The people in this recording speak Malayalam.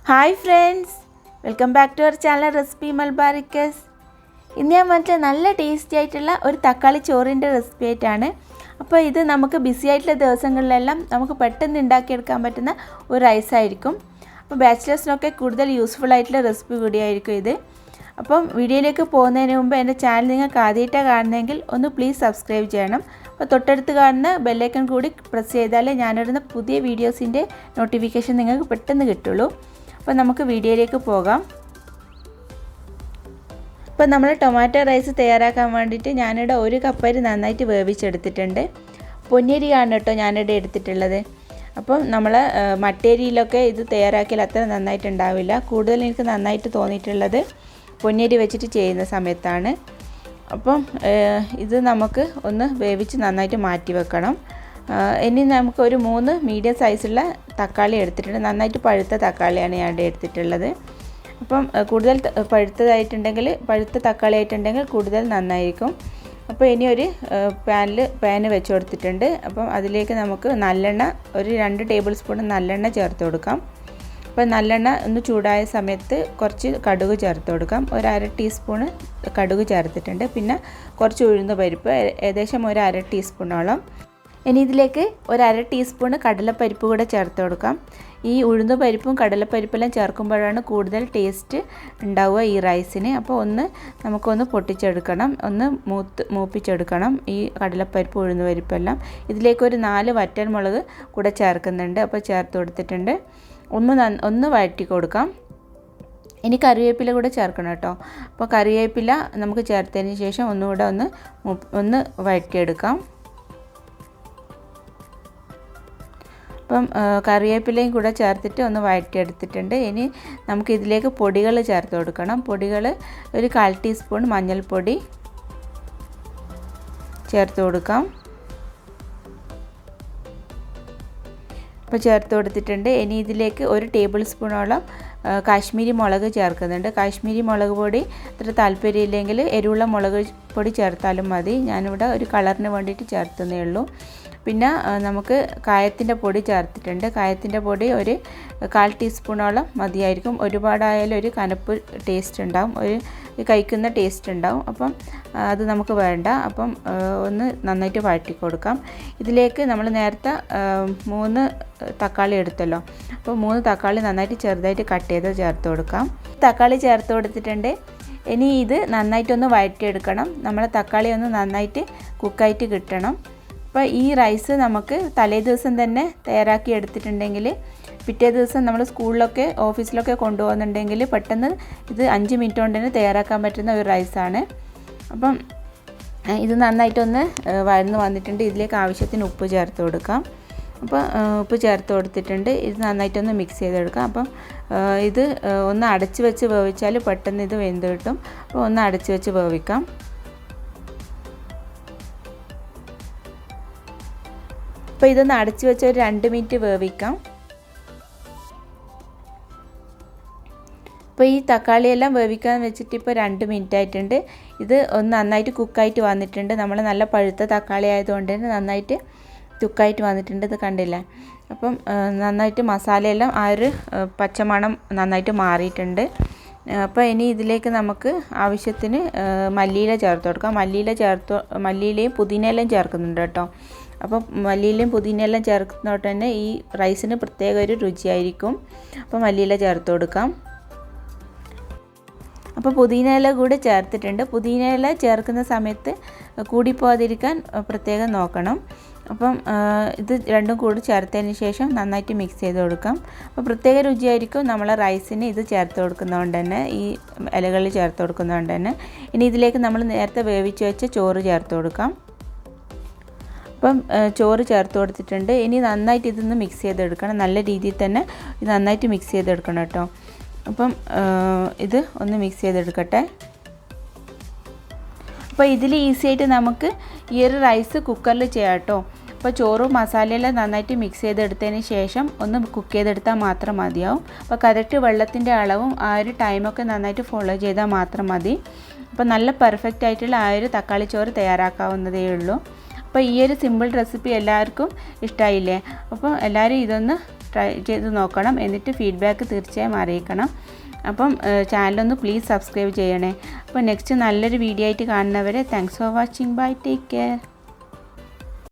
Hi friends, welcome back to our channel recipe Malabaricus. ഇന്ന് ഞാൻ വന്നിട്ട് നല്ല ടേസ്റ്റി ആയിട്ടുള്ള ഒരു തക്കാളി ചോറിൻ്റെ റെസിപ്പി ആയിട്ടാണ്. അപ്പോൾ ഇത് നമുക്ക് ബിസി ആയിട്ടുള്ള ദിവസങ്ങളിലെല്ലാം നമുക്ക് പെട്ടെന്ന് ഉണ്ടാക്കിയെടുക്കാൻ പറ്റുന്ന ഒരു റൈസായിരിക്കും. അപ്പോൾ ബാച്ചിലേഴ്സിനൊക്കെ കൂടുതൽ യൂസ്ഫുൾ ആയിട്ടുള്ള റെസിപ്പി വീഡിയോ ആയിരിക്കും ഇത്. അപ്പം വീഡിയോയിലേക്ക് പോകുന്നതിന് മുമ്പ് എൻ്റെ ചാനൽ നിങ്ങൾക്ക് ആദ്യമായിട്ടാണ് കാണുന്നതെങ്കിൽ ഒന്ന് പ്ലീസ് സബ്സ്ക്രൈബ് ചെയ്യണം. അപ്പോൾ തൊട്ടടുത്ത് കാണുന്ന ബെല്ലൈക്കൺ കൂടി പ്രസ് ചെയ്താലേ ഞാനിടുന്ന പുതിയ വീഡിയോസിൻ്റെ നോട്ടിഫിക്കേഷൻ നിങ്ങൾക്ക് പെട്ടെന്ന് കിട്ടുള്ളൂ. അപ്പോൾ നമുക്ക് വീഡിയോയിലേക്ക് പോകാം. അപ്പോൾ നമ്മൾ ടൊമാറ്റോ റൈസ് തയ്യാറാക്കാൻ വേണ്ടിയിട്ട് ഞാനിവിടെ ഒരു കപ്പ് അരി നന്നായിട്ട് വേവിച്ചെടുത്തിട്ടുണ്ട്. പൊന്നിയരിയാണ് കേട്ടോ ഞാനിവിടെ എടുത്തിട്ടുള്ളത്. അപ്പം നമ്മൾ മട്ടേരിയിലൊക്കെ ഇത് തയ്യാറാക്കിയാൽ അത്ര നന്നായിട്ടുണ്ടാവില്ല. കൂടുതൽ എനിക്ക് നന്നായിട്ട് തോന്നിയിട്ടുള്ളത് പൊന്നിയരി വെച്ചിട്ട് ചെയ്യുന്ന സമയത്താണ്. അപ്പം ഇത് നമുക്ക് ഒന്ന് വേവിച്ച് നന്നായിട്ട് മാറ്റി വെക്കണം. ഇനി നമുക്ക് ഒരു 3 മീഡിയം സൈസുള്ള തക്കാളി എടുത്തിട്ടുണ്ട്. നന്നായിട്ട് പഴുത്ത തക്കാളിയാണ് ഞാൻ എടുത്തിട്ടുള്ളത്. അപ്പം കൂടുതൽ പഴുത്ത തക്കാളി ആയിട്ടുണ്ടെങ്കിൽ കൂടുതൽ നന്നായിരിക്കും. അപ്പോൾ ഇനി ഒരു പാന് വെച്ച് കൊടുത്തിട്ടുണ്ട്. അപ്പം അതിലേക്ക് നമുക്ക് നല്ലെണ്ണ ഒരു 2 ടേബിൾ സ്പൂൺ നല്ലെണ്ണ ചേർത്ത് കൊടുക്കാം. അപ്പോൾ നല്ലെണ്ണ ഒന്ന് ചൂടായ സമയത്ത് കുറച്ച് കടുക് ചേർത്ത് കൊടുക്കാം. ഒരു 1/2 ടീസ്പൂണ് കടുക് ചേർത്തിട്ടുണ്ട്. പിന്നെ കുറച്ച് ഉഴുന്ന് പരിപ്പ്, ഏകദേശം ഒരു 1/2 ടീസ്പൂണോളം. ഇനി ഇതിലേക്ക് ഒരു 1/2 ടീസ്പൂണ് കടലപ്പരിപ്പ് കൂടെ ചേർത്ത് കൊടുക്കാം. ഈ ഉഴുന്ന് പരിപ്പും കടലപ്പരിപ്പെല്ലാം ചേർക്കുമ്പോഴാണ് കൂടുതൽ ടേസ്റ്റ് ഉണ്ടാവുക ഈ റൈസിന്. അപ്പോൾ നമുക്കൊന്ന് പൊട്ടിച്ചെടുക്കണം, ഒന്ന് മൂപ്പിച്ചെടുക്കണം ഈ കടലപ്പരിപ്പ് ഉഴുന്ന് പരിപ്പെല്ലാം. ഇതിലേക്ക് ഒരു 4 വറ്റൽമുളക് കൂടെ ചേർക്കുന്നുണ്ട്. അപ്പോൾ ചേർത്ത് കൊടുത്തിട്ടുണ്ട്. ഒന്ന് വഴറ്റി കൊടുക്കാം. ഇനി കറിവേപ്പില കൂടെ ചേർക്കണം കേട്ടോ. അപ്പോൾ കറിവേപ്പില നമുക്ക് ചേർത്തതിന് ശേഷം ഒന്നുകൂടെ ഒന്ന് വഴറ്റിയെടുക്കാം. അപ്പം കറിവേപ്പിലയും കൂടെ ചേർത്തിട്ട് ഒന്ന് വഴറ്റിയെടുത്തിട്ടുണ്ട്. ഇനി നമുക്ക് ഇതിലേക്ക് പൊടികൾ ചേർത്ത് കൊടുക്കണം. പൊടികൾ ഒരു 1/4 ടീസ്പൂൺ മഞ്ഞൾപ്പൊടി ചേർത്ത് കൊടുക്കാം. അപ്പോൾ ചേർത്ത് കൊടുത്തിട്ടുണ്ട്. ഇനി ഇതിലേക്ക് ഒരു ടേബിൾ സ്പൂണോളം കാശ്മീരി മുളക് ചേർക്കുന്നുണ്ട്. കാശ്മീരി മുളക് പൊടി അത്ര താല്പര്യമില്ലെങ്കിൽ എരിവുള്ള മുളക് പൊടി ചേർത്താലും മതി. ഞാനിവിടെ ഒരു കളറിന് വേണ്ടിയിട്ട് ചേർത്തതേ ഉള്ളൂ. പിന്നെ നമുക്ക് കായത്തിൻ്റെ പൊടി ചേർത്തിട്ടുണ്ട്. കായത്തിൻ്റെ പൊടി ഒരു 1/4 ടീസ്പൂണോളം മതിയായിരിക്കും. ഒരുപാടായാലും ഒരു കനപ്പ് ടേസ്റ്റ് ഉണ്ടാവും, ഒരു കഴിക്കുന്ന ടേസ്റ്റ് ഉണ്ടാവും. അപ്പം അത് നമുക്ക് വേണ്ട. അപ്പം ഒന്ന് നന്നായിട്ട് വഴറ്റി കൊടുക്കാം. ഇതിലേക്ക് നമ്മൾ നേരത്തെ 3 തക്കാളി എടുത്തല്ലോ. അപ്പോൾ 3 തക്കാളി നന്നായിട്ട് ചെറുതായിട്ട് കട്ട് ചെയ്ത് ചേർത്ത് കൊടുക്കാം. തക്കാളി ചേർത്ത് കൊടുത്തിട്ടുണ്ട്. ഇനി ഇത് നന്നായിട്ടൊന്ന് വഴറ്റിയെടുക്കണം. നമ്മളെ തക്കാളി ഒന്ന് നന്നായിട്ട് കുക്കായിട്ട് കിട്ടണം. അപ്പോൾ ഈ റൈസ് നമുക്ക് തലേ ദിവസം തന്നെ തയ്യാറാക്കി എടുത്തിട്ടുണ്ടെങ്കിൽ പിറ്റേ ദിവസം നമ്മൾ സ്കൂളിലൊക്കെ ഓഫീസിലൊക്കെ കൊണ്ടുപോകുന്നുണ്ടെങ്കിൽ പെട്ടെന്ന് ഇത് 5 മിനിറ്റ് കൊണ്ട് തന്നെ തയ്യാറാക്കാൻ പറ്റുന്ന ഒരു റൈസാണ്. അപ്പം ഇത് നന്നായിട്ടൊന്ന് വഴന്ന് വന്നിട്ടുണ്ട്. ഇതിലേക്ക് ആവശ്യത്തിന് ഉപ്പ് ചേർത്ത് കൊടുക്കാം. അപ്പോൾ ഉപ്പ് ചേർത്ത് കൊടുത്തിട്ടുണ്ട്. ഇത് നന്നായിട്ടൊന്ന് മിക്സ് ചെയ്തെടുക്കാം. അപ്പം ഇത് ഒന്ന് അടച്ച് വെച്ച് വേവിച്ചാൽ പെട്ടെന്ന് ഇത് വെന്ത് കിട്ടും. അപ്പോൾ ഒന്ന് അടച്ച് വെച്ച് വേവിക്കാം. അപ്പോൾ ഇതൊന്ന് അടച്ച് വെച്ച് ഒരു 2 മിനിറ്റ് വേവിക്കാം. അപ്പോൾ ഈ തക്കാളിയെല്ലാം വേവിക്കാൻ വെച്ചിട്ട് ഇപ്പോൾ 2 മിനിറ്റ് ആയിട്ടുണ്ട്. ഇത് ഒന്ന് നന്നായിട്ട് കുക്കായിട്ട് വന്നിട്ടുണ്ട്. നമ്മൾ നല്ല പഴുത്ത തക്കാളി ആയതുകൊണ്ട് തന്നെ നന്നായിട്ട് കുക്കായിട്ട് വന്നിട്ടുണ്ട്. ഇത് കണ്ടില്ല. അപ്പം നന്നായിട്ട് മസാലയെല്ലാം ആ ഒരു പച്ചമണം നന്നായിട്ട് മാറിയിട്ടുണ്ട്. അപ്പോൾ ഇനി ഇതിലേക്ക് നമുക്ക് ആവശ്യത്തിന് മല്ലിയില ചേർത്ത് കൊടുക്കാം. മല്ലിയിലയും പുതിനയിലയും ചേർക്കുന്നുണ്ട് കേട്ടോ. അപ്പോൾ മല്ലിയിലയും പുതിനയെല്ലാം ചേർക്കുന്നതുകൊണ്ട് തന്നെ ഈ റൈസിന് പ്രത്യേക ഒരു രുചിയായിരിക്കും. അപ്പോൾ മല്ലിയില ചേർത്ത് കൊടുക്കാം. അപ്പോൾ പുതിനയില കൂടി ചേർത്തിട്ടുണ്ട്. പുതിനയില ചേർക്കുന്ന സമയത്ത് കൂടിപ്പോകാതിരിക്കാൻ പ്രത്യേകം നോക്കണം. അപ്പം ഇത് രണ്ടും കൂടി ചേർത്തതിന് ശേഷം നന്നായിട്ട് മിക്സ് ചെയ്ത് കൊടുക്കാം. അപ്പോൾ പ്രത്യേക രുചിയായിരിക്കും നമ്മളെ റൈസിന് ഇത് ചേർത്ത് കൊടുക്കുന്നതുകൊണ്ട് തന്നെ, ഈ ഇലകളിൽ ചേർത്ത് കൊടുക്കുന്നതുകൊണ്ട് തന്നെ. ഇനി ഇതിലേക്ക് നമ്മൾ നേരത്തെ വേവിച്ച് വെച്ച ചോറ് ചേർത്ത് കൊടുക്കാം. അപ്പം ചോറ് ചേർത്ത് കൊടുത്തിട്ടുണ്ട്. ഇനി നന്നായിട്ട് ഇതൊന്ന് മിക്സ് ചെയ്തെടുക്കണം. നല്ല രീതിയിൽ തന്നെ ഇത് നന്നായിട്ട് മിക്സ് ചെയ്തെടുക്കണം കേട്ടോ. അപ്പം ഇത് ഒന്ന് മിക്സ് ചെയ്തെടുക്കട്ടെ. അപ്പോൾ ഇതിൽ ഈസി ആയിട്ട് നമുക്ക് ഈ ഒരു റൈസ് കുക്കറിൽ ചെയ്യാം കേട്ടോ. അപ്പോൾ ചോറും മസാലയെല്ലാം നന്നായിട്ട് മിക്സ് ചെയ്തെടുത്തതിന് ശേഷം ഒന്ന് കുക്ക് ചെയ്തെടുത്താൽ മാത്രം മതിയാവും. അപ്പോൾ കറക്റ്റ് വെള്ളത്തിൻ്റെ അളവും ആ ഒരു ടൈമൊക്കെ നന്നായിട്ട് ഫോളോ ചെയ്താൽ മാത്രം മതി. അപ്പോൾ നല്ല പെർഫെക്റ്റ് ആയിട്ടുള്ള ആ ഒരു തക്കാളി ചോറ് തയ്യാറാക്കാവുന്നതേ ഉള്ളൂ. അപ്പോൾ ഈ ഒരു സിമ്പിൾ റെസിപ്പി എല്ലാവർക്കും ഇഷ്ടമായില്ലേ? അപ്പോൾ എല്ലാവരും ഇതൊന്ന് ട്രൈ ചെയ്ത് നോക്കണം. എന്നിട്ട് ഫീഡ്ബാക്ക് തീർച്ചയായും അറിയിക്കണം. അപ്പം ചാനലൊന്ന് പ്ലീസ് സബ്സ്ക്രൈബ് ചെയ്യണേ. അപ്പോൾ നെക്സ്റ്റ് നല്ലൊരു വീഡിയോ ആയിട്ട് കാണുന്നവരെ thanks for watching. Bye, take care.